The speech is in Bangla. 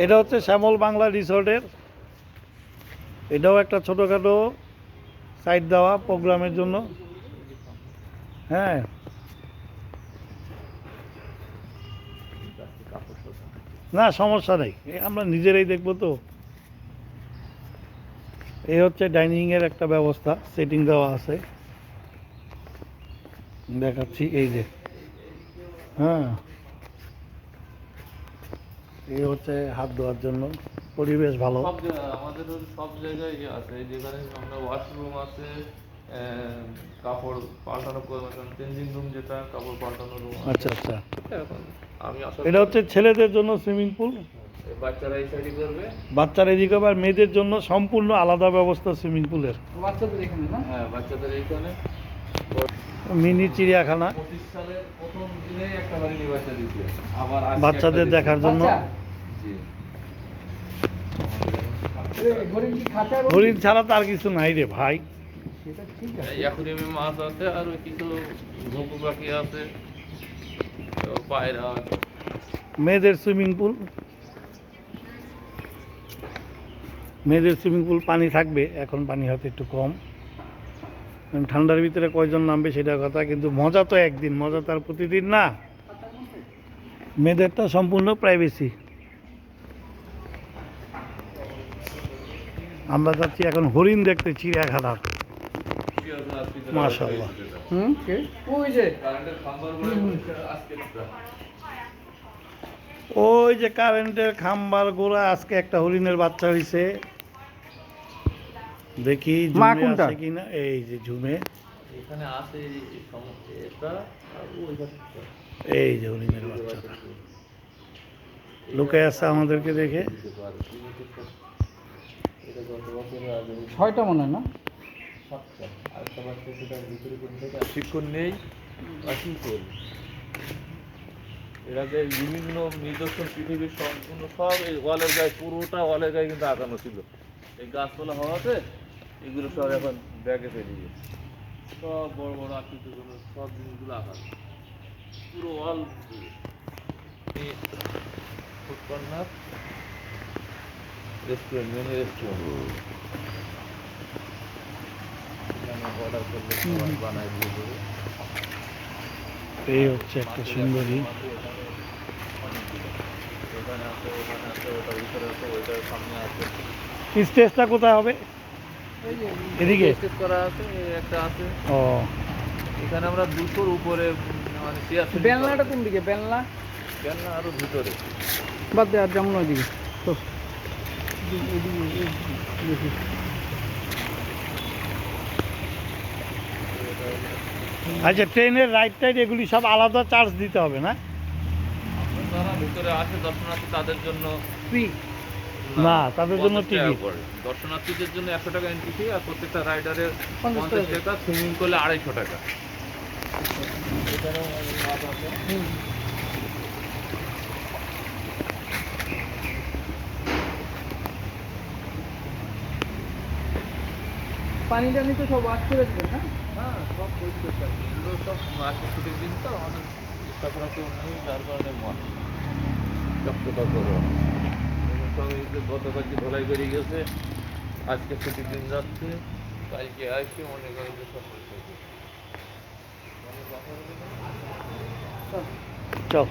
এটা হচ্ছে শ্যামল বাংলা রিসোর্টের, এটাও একটা ছোটোখাটো সাইড দেওয়া প্রোগ্রামের জন্য। হ্যাঁ, না সমস্যা নেই, আমরা নিজেরাই দেখবো তো। এই হচ্ছে ডাইনিংয়ের একটা ব্যবস্থা, সেটিং দেওয়া আছে, দেখাচ্ছি এই যে। হ্যাঁ, এই হচ্ছে হাত ধোয়ার জন্য, পরিবেশ ভালো। আমাদের সব জায়গায় আছে, যেখানে আমরা ওয়াশরুম আছে, কাপড় পাল্টানো, চেঞ্জিং রুম যেটা কাপড় পাল্টানো রুম। আচ্ছা আচ্ছা, এখন আমি এটা হচ্ছে ছেলেদের জন্য সুইমিং পুল, বাচ্চারা এই সাইডে করবে, বাচ্চারা এদিকে, আর মেয়েদের জন্য সম্পূর্ণ আলাদা ব্যবস্থা সুইমিং পুলের। বাচ্চাদের এখানে না? হ্যাঁ, বাচ্চাদের এইখানে। মিনি চিড়িয়াখানা 25 সালের প্রথম দিনেই একটা বাড়ি নির্বাচন দিচ্ছে, আবার বাচ্চাদের দেখার জন্য। জি, হরিণ ছাড়া তো আর কিছু নাই রে ভাই। অ্যাকুয়ারিয়ামে মাছ আছে, আর ওই কিছু ঘুঘু পাখি আছে, পায়রা। মেয়েদের সুইমিং পুল, মেয়েদের সুইমিং পুল পানি থাকবে, এখন পানি হয়তো একটু কম, ঠান্ডার ভিতরে কয়জন নামবে সেটা কথা, কিন্তু মজা তো একদিন, মজা তার প্রতিদিন না। মেয়েদেরটা সম্পূর্ণ প্রাইভেসি। আমরা যাচ্ছি এখন হরিণ দেখতে চিড়িয়াখানার। মাশাআল্লাহ। ওই যে কারেন্টের খাম্বার গোড়া আজকে একটা হরিণের বাচ্চা হয়েছে, দেখি ঝুমে আছে কিনা। এই যে ঝুমে, এখানে আছে এটা, এই যে হরিণের বাচ্চাটা লুকে আছে আমাদেরকে দেখে। 6টা মনে হয় না? শিক্ষণ নেই, কি করবে? এরা যে বিভিন্ন নিদর্শন পৃথিবীর সম্পূর্ণ সব এই ওয়ালের গায়ে, পুরোটা ওয়ালের গায়ে কিন্তু আঁকানো ছিল। এই গাছপালা হওয়াতে এগুলো সব এখন ব্যাগে ফেলে গেছে, সব বড় বড় আকৃতিগুলো, সব জিনিসগুলো আঁকানো পুরো wall. Food corner restaurant, mini restaurant, order করলে সবাই বানায় দিয়ে দেবে। এই হচ্ছে একটা সুন্দরী। স্টেজটা কোথায় হবে? এদিকে স্টেজ করা আছে, একটা আছে। ও, এখানে আমরা 200-র উপরে মানে চেয়ার। বেলনাটা কোন দিকে? বেলনা বেলনা আরো ভিতরে, বাদ দে, আর যেমন ওইদিকে তো। আচ্ছা, ট্রেনের রাইড টাইড এগুলি সব আলাদা চার্জ দিতে হবে না? যারা ভিতরে আসে দর্শনার্থী তাদের জন্য ফ্রি না, তাদের জন্য টিকিট। দর্শনার্থীদের জন্য 100 টাকা এন্ট্রি ফি, আর প্রত্যেকটা রাইডারের 50 টাকা, সুইমিং করলে 250 টাকা। পানি টানি তো সব ওয়াশ করে দেবেন না? হ্যাঁ, সব পরিষ্কার। এগুলো সব আজকে ছুটির দিন তো আমাদের স্টাফরা কেউ নেই, যার কারণে চকচকা করো। সব এই যে গতকালকে ধোলাই করে গেছে, আজকে ছুটির দিন যাচ্ছে, কালকে আসছে, মনে করেন যে সব পরিষ্কার। চল।